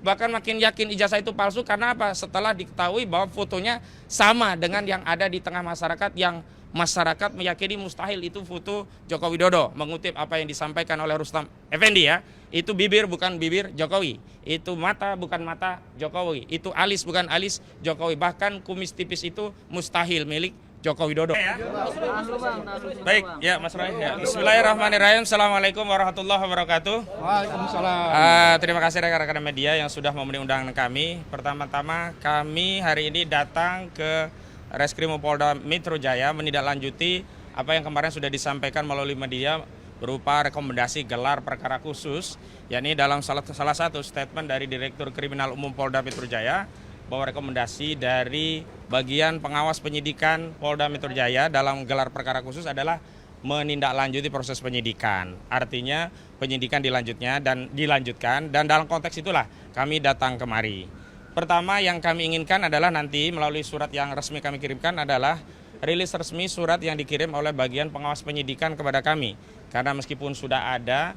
bahkan makin yakin ijazah itu palsu karena apa? Setelah diketahui bahwa fotonya sama dengan yang ada di tengah masyarakat, yang masyarakat meyakini mustahil itu foto Joko Widodo. Mengutip apa yang disampaikan oleh Rustam Effendi ya, itu bibir bukan bibir Jokowi, itu mata bukan mata Jokowi, itu alis bukan alis Jokowi, bahkan kumis tipis itu mustahil milik Joko Widodo. Baik, ya Mas Roy. Ya. Bismillahirrahmanirrahim. Assalamualaikum warahmatullahi wabarakatuh. Waalaikumsalam. Terima kasih rekan-rekan media yang sudah memenuhi undangan kami. Pertama-tama kami hari ini datang ke Reskrim Polda Metro Jaya menindaklanjuti apa yang kemarin sudah disampaikan melalui media berupa rekomendasi gelar perkara khusus, yakni dalam salah satu statement dari Direktur Kriminal Umum Polda Metro Jaya bahwa rekomendasi dari bagian pengawas penyidikan Polda Metro Jaya dalam gelar perkara khusus adalah menindaklanjuti proses penyidikan. Artinya penyidikan dilanjutkan dan dalam konteks itulah kami datang kemari. Pertama yang kami inginkan adalah nanti melalui surat yang resmi kami kirimkan adalah rilis resmi surat yang dikirim oleh bagian pengawas penyidikan kepada kami. Karena meskipun sudah ada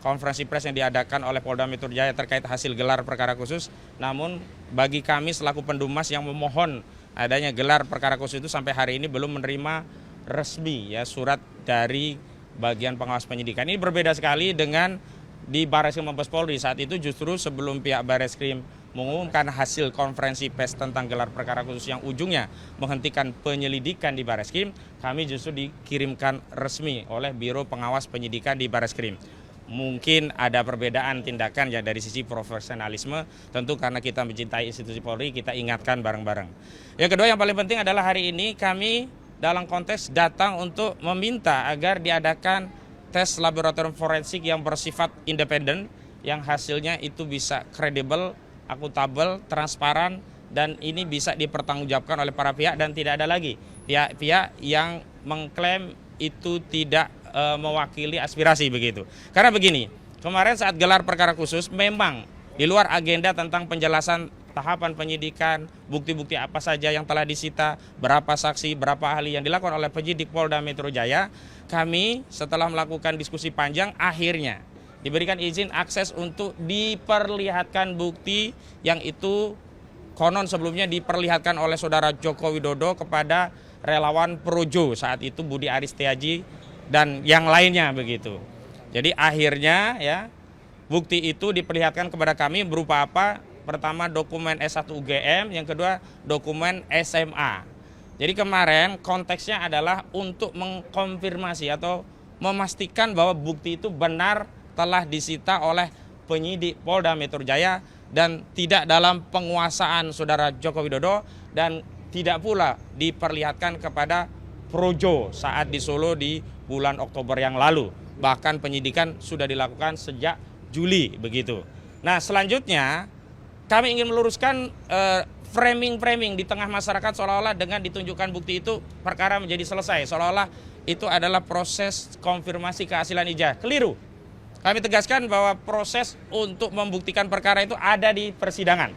konferensi pers yang diadakan oleh Polda Metro Jaya terkait hasil gelar perkara khusus, namun bagi kami selaku pendumas yang memohon adanya gelar perkara khusus itu sampai hari ini belum menerima resmi ya surat dari bagian pengawas penyidikan. Ini berbeda sekali dengan di Barreskrim Mabes Polri. Saat itu justru sebelum pihak Barreskrim mengumumkan hasil konferensi pers tentang gelar perkara khusus yang ujungnya menghentikan penyelidikan di Barreskrim, kami justru dikirimkan resmi oleh Biro Pengawas Penyidikan di Barreskrim. Mungkin ada perbedaan tindakan ya dari sisi profesionalisme, tentu karena kita mencintai institusi Polri, kita ingatkan bareng-bareng. Yang kedua yang paling penting adalah hari ini kami dalam konteks datang untuk meminta agar diadakan tes laboratorium forensik yang bersifat independen, yang hasilnya itu bisa kredibel, akuntabel, transparan, dan ini bisa dipertanggungjawabkan oleh para pihak dan tidak ada lagi pihak-pihak yang mengklaim itu tidak mewakili aspirasi begitu. Karena begini, kemarin saat gelar perkara khusus memang di luar agenda tentang penjelasan tahapan penyidikan, bukti-bukti apa saja yang telah disita, berapa saksi, berapa ahli yang dilakukan oleh penyidik Polda Metro Jaya, kami setelah melakukan diskusi panjang akhirnya diberikan izin akses untuk diperlihatkan bukti yang itu konon sebelumnya diperlihatkan oleh saudara Joko Widodo kepada relawan Projo saat itu Budi Aris Setiaji dan yang lainnya begitu. Jadi akhirnya ya bukti itu diperlihatkan kepada kami berupa apa? Pertama dokumen S1 UGM, yang kedua dokumen SMA. Jadi kemarin konteksnya adalah untuk mengkonfirmasi atau memastikan bahwa bukti itu benar telah disita oleh penyidik Polda Metro Jaya dan tidak dalam penguasaan saudara Joko Widodo dan tidak pula diperlihatkan kepada Projo saat di Solo di bulan Oktober yang lalu. Bahkan penyidikan sudah dilakukan sejak Juli begitu. Nah selanjutnya kami ingin meluruskan framing-framing di tengah masyarakat seolah-olah dengan ditunjukkan bukti itu perkara menjadi selesai. Seolah-olah itu adalah proses konfirmasi kehasilan ijazah. Keliru. Kami tegaskan bahwa proses untuk membuktikan perkara itu ada di persidangan.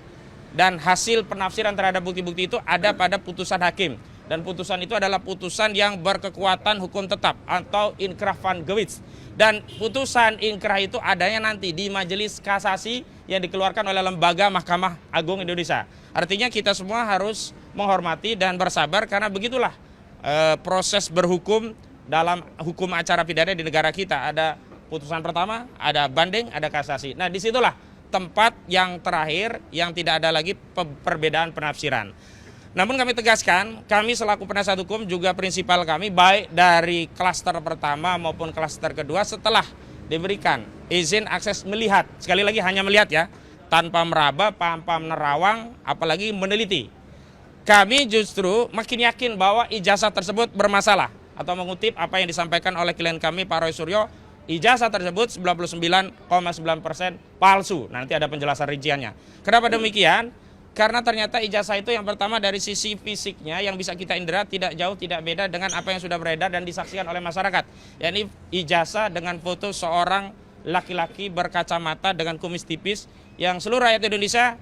Dan hasil penafsiran terhadap bukti-bukti itu ada pada putusan hakim. Dan putusan itu adalah putusan yang berkekuatan hukum tetap atau inkrah van Gewitz. Dan putusan inkrah itu adanya nanti di majelis kasasi yang dikeluarkan oleh lembaga Mahkamah Agung Indonesia. Artinya kita semua harus menghormati dan bersabar karena begitulah proses berhukum dalam hukum acara pidana di negara kita. Ada putusan pertama, ada banding, ada kasasi. Nah disitulah tempat yang terakhir yang tidak ada lagi perbedaan penafsiran. Namun kami tegaskan, kami selaku penasihat hukum juga prinsipal kami baik dari klaster pertama maupun klaster kedua setelah diberikan izin akses melihat, sekali lagi hanya melihat ya, tanpa meraba, tanpa menerawang, apalagi meneliti. Kami justru makin yakin bahwa ijazah tersebut bermasalah atau mengutip apa yang disampaikan oleh klien kami Pak Roy Suryo, ijazah tersebut 99,9% palsu. Nanti ada penjelasan rinciannya. Kenapa demikian? Karena ternyata ijazah itu yang pertama dari sisi fisiknya yang bisa kita indera tidak jauh tidak beda dengan apa yang sudah beredar dan disaksikan oleh masyarakat. Yakni ijazah dengan foto seorang laki-laki berkacamata dengan kumis tipis yang seluruh rakyat Indonesia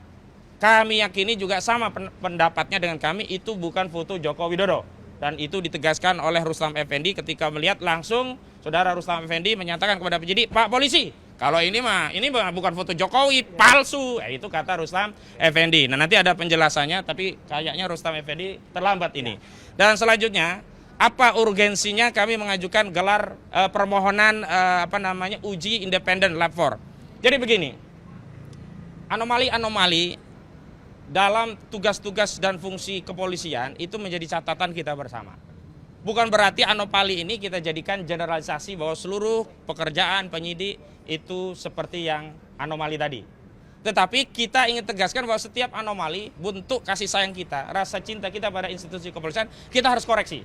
kami yakini juga sama pendapatnya dengan kami, itu bukan foto Joko Widodo. Dan itu ditegaskan oleh Rustam Effendi ketika melihat langsung saudara Rustam Effendi menyatakan kepada penyidik, Pak Polisi, Kalau ini bukan foto Jokowi, palsu. Itu kata Rustam Effendi. Nah, nanti ada penjelasannya, tapi kayaknya Rustam Effendi terlambat ini. Dan selanjutnya, apa urgensinya kami mengajukan gelar permohonan uji independen lab 4. Jadi begini, anomali-anomali dalam tugas-tugas dan fungsi kepolisian itu menjadi catatan kita bersama. Bukan berarti anomali ini kita jadikan generalisasi bahwa seluruh pekerjaan penyidik itu seperti yang anomali tadi. Tetapi kita ingin tegaskan bahwa setiap anomali, bentuk kasih sayang kita, rasa cinta kita pada institusi kepolisian, kita harus koreksi.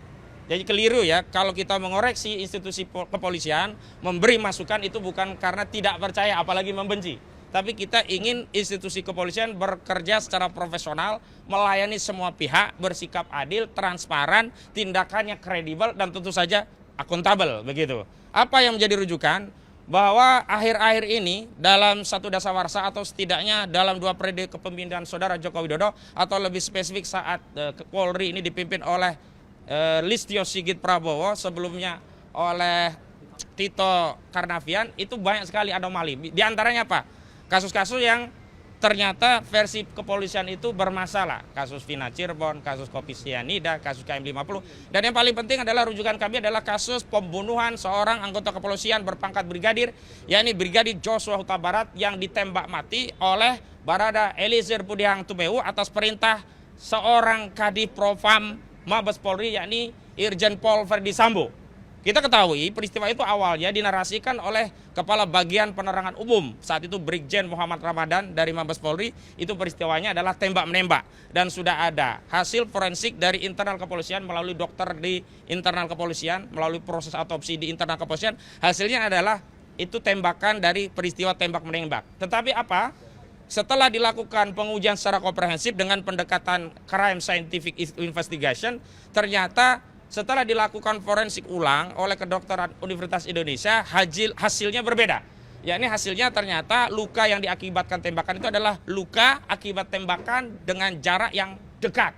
Jadi keliru ya, kalau kita mengoreksi institusi kepolisian, memberi masukan itu bukan karena tidak percaya, apalagi membenci. Tapi kita ingin institusi kepolisian bekerja secara profesional, melayani semua pihak, bersikap adil, transparan, tindakannya kredibel, dan tentu saja akuntabel, begitu. Apa yang menjadi rujukan? Bahwa akhir-akhir ini dalam satu dasawarsa atau setidaknya dalam 2 periode kepemimpinan Saudara Joko Widodo, atau lebih spesifik saat Polri ini dipimpin oleh Listio Sigit Prabowo, sebelumnya oleh Tito Karnavian, itu banyak sekali anomali. Di antaranya apa? Kasus-kasus yang ternyata versi kepolisian itu bermasalah. Kasus Vina Cirebon, kasus Kopi Cyanida, kasus KM50. Dan yang paling penting adalah rujukan kami adalah kasus pembunuhan seorang anggota kepolisian berpangkat brigadir, yakni Brigadir Joshua Huta Barat yang ditembak mati oleh Barada Eliezer Budiang Tumeu atas perintah seorang Kadif Propam Mabes Polri, yakni Irjen Pol Verdi Sambo. Kita ketahui peristiwa itu awalnya dinarasikan oleh Kepala Bagian Penerangan Umum, saat itu Brigjen Muhammad Ramadan dari Mabes Polri. Itu peristiwanya adalah tembak-menembak, dan sudah ada hasil forensik dari internal kepolisian melalui dokter di internal kepolisian, melalui proses autopsi di internal kepolisian. Hasilnya adalah itu tembakan dari peristiwa tembak-menembak. Tetapi apa? Setelah dilakukan pengujian secara komprehensif dengan pendekatan crime scientific investigation, ternyata setelah dilakukan forensik ulang oleh kedokteran Universitas Indonesia, hasilnya berbeda. Yakni hasilnya ternyata luka yang diakibatkan tembakan itu adalah luka akibat tembakan dengan jarak yang dekat.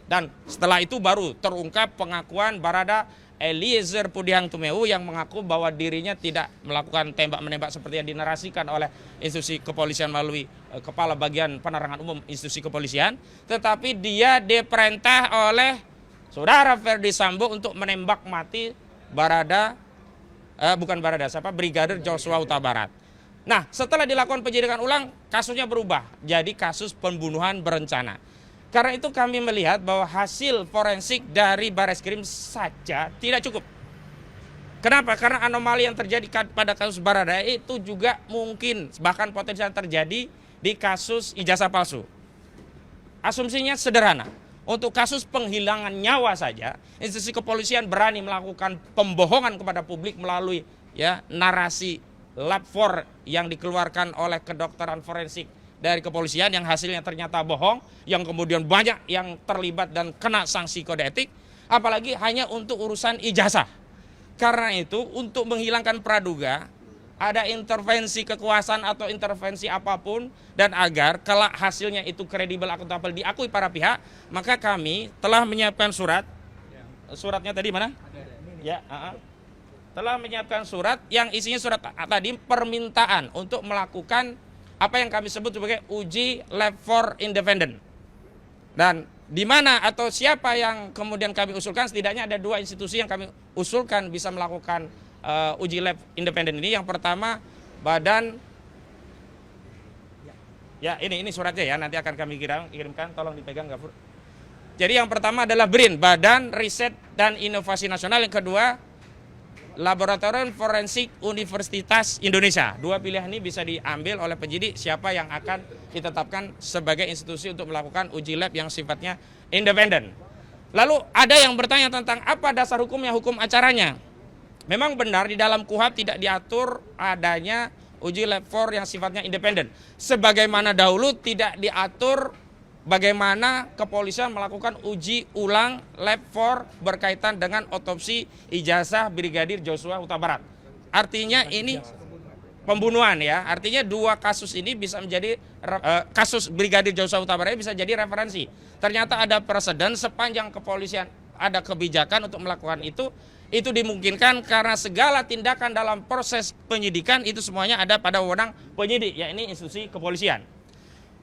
Dan setelah itu baru terungkap pengakuan Barada Eliezer Budiang Tumeu yang mengaku bahwa dirinya tidak melakukan tembak-menembak seperti yang dinarasikan oleh institusi kepolisian melalui Kepala Bagian Penerangan Umum institusi kepolisian, tetapi dia diperintah oleh Saudara Verdi Sambo untuk menembak mati Brigadir Joshua Huta Barat. Nah, setelah dilakukan penyidikan ulang, kasusnya berubah jadi kasus pembunuhan berencana. Karena itu kami melihat bahwa hasil forensik dari Bareskrim saja tidak cukup. Kenapa? Karena anomali yang terjadi pada kasus Barada itu juga mungkin bahkan potensial terjadi di kasus ijazah palsu. Asumsinya sederhana. Untuk kasus penghilangan nyawa saja, institusi kepolisian berani melakukan pembohongan kepada publik melalui narasi lab 4 yang dikeluarkan oleh kedokteran forensik dari kepolisian yang hasilnya ternyata bohong, yang kemudian banyak yang terlibat dan kena sanksi kode etik, apalagi hanya untuk urusan ijazah. Karena itu untuk menghilangkan praduga, ada intervensi kekuasaan atau intervensi apapun, dan agar kelak hasilnya itu kredibel, akuntabel, diakui para pihak, maka kami telah menyiapkan surat. Suratnya tadi mana? Telah menyiapkan surat yang isinya surat tadi permintaan untuk melakukan apa yang kami sebut sebagai uji lab 4 independen. Dan di mana atau siapa yang kemudian kami usulkan, setidaknya ada 2 institusi yang kami usulkan bisa melakukan uji lab independen ini. Yang pertama badan, ini suratnya ya, nanti akan kami kirimkan, tolong dipegang Gafur. Jadi yang pertama adalah BRIN, Badan Riset dan Inovasi Nasional. Yang kedua Laboratorium Forensik Universitas Indonesia. 2 pilihan ini bisa diambil oleh penyidik siapa yang akan ditetapkan sebagai institusi untuk melakukan uji lab yang sifatnya independen. Lalu ada yang bertanya tentang apa dasar hukumnya, hukum acaranya. Memang benar di dalam KUHP tidak diatur adanya uji lab 4 yang sifatnya independen. Sebagaimana dahulu tidak diatur bagaimana kepolisian melakukan uji ulang lab 4 berkaitan dengan otopsi ijazah Brigadir Joshua Huta Barat. Artinya ini pembunuhan ya. Artinya 2 kasus ini bisa menjadi kasus Brigadir Joshua Huta Barat bisa jadi referensi. Ternyata ada preseden sepanjang kepolisian ada kebijakan untuk melakukan itu, Itu dimungkinkan karena segala tindakan dalam proses penyidikan itu semuanya ada pada wewenang penyidik, yakni institusi kepolisian.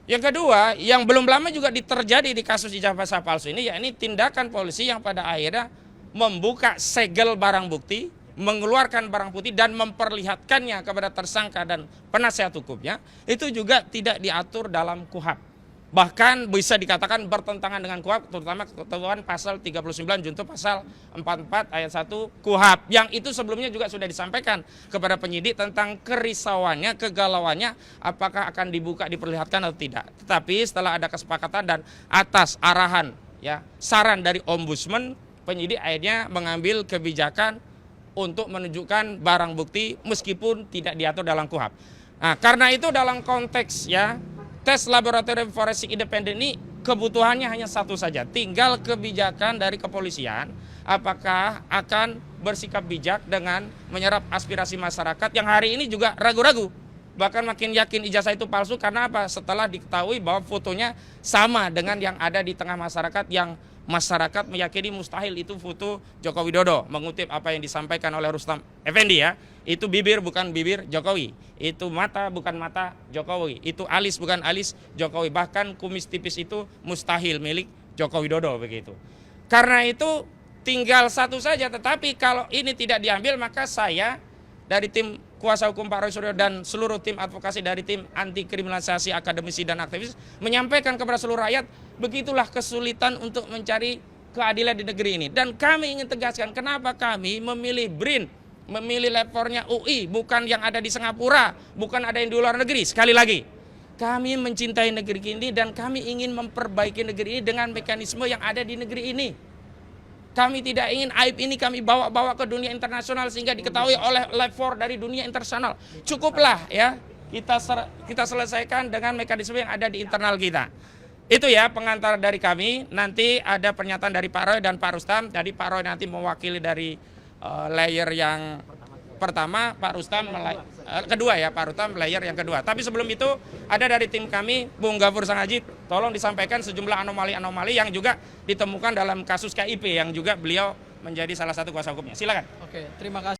Yang kedua, yang belum lama juga terjadi di kasus ijazah palsu ini, yakni tindakan polisi yang pada akhirnya membuka segel barang bukti, mengeluarkan barang bukti dan memperlihatkannya kepada tersangka dan penasihat hukumnya, itu juga tidak diatur dalam KUHP. Bahkan bisa dikatakan bertentangan dengan KUHP, terutama ketentuan pasal 39 junto pasal 44 ayat 1 KUHP. Yang itu sebelumnya juga sudah disampaikan kepada penyidik tentang kerisauannya, kegalauannya, apakah akan dibuka, diperlihatkan atau tidak. Tetapi setelah ada kesepakatan dan atas arahan, saran dari Ombudsman, penyidik akhirnya mengambil kebijakan untuk menunjukkan barang bukti meskipun tidak diatur dalam KUHP. Nah, karena itu dalam konteks tes laboratorium forensik independen ini kebutuhannya hanya satu saja, tinggal kebijakan dari kepolisian apakah akan bersikap bijak dengan menyerap aspirasi masyarakat yang hari ini juga ragu-ragu, bahkan makin yakin ijazah itu palsu. Karena apa? Setelah diketahui bahwa fotonya sama dengan yang ada di tengah masyarakat, yang masyarakat meyakini mustahil itu foto Joko Widodo. Mengutip apa yang disampaikan oleh Rustam Effendi, itu bibir bukan bibir Jokowi, itu mata bukan mata Jokowi, itu alis bukan alis Jokowi, bahkan kumis tipis itu mustahil milik Joko Widodo begitu. Karena itu tinggal satu saja, tetapi kalau ini tidak diambil maka saya dari tim kuasa hukum Pak Roy Suryo dan seluruh tim advokasi dari tim anti kriminalisasi akademisi dan aktivis menyampaikan kepada seluruh rakyat, begitulah kesulitan untuk mencari keadilan di negeri ini. Dan kami ingin tegaskan kenapa kami memilih BRIN, memilih lepornya UI, bukan yang ada di Singapura, bukan ada yang di luar negeri. Sekali lagi, kami mencintai negeri ini dan kami ingin memperbaiki negeri ini dengan mekanisme yang ada di negeri ini. Kami tidak ingin aib ini kami bawa ke dunia internasional sehingga diketahui oleh lapor dari dunia internasional. Cukuplah kita selesaikan dengan mekanisme yang ada di internal kita. Itu pengantar dari kami. Nanti ada pernyataan dari Pak Roy dan Pak Rustam. Jadi Pak Roy nanti mewakili dari layer yang pertama, Pak Rustam kedua Pak Rustam layer yang kedua. Tapi sebelum itu ada dari tim kami, Bung Gafur Sanghaji, tolong disampaikan sejumlah anomali-anomali yang juga ditemukan dalam kasus KIP yang juga beliau menjadi salah satu kuasa hukumnya. Silakan. Oke, terima kasih.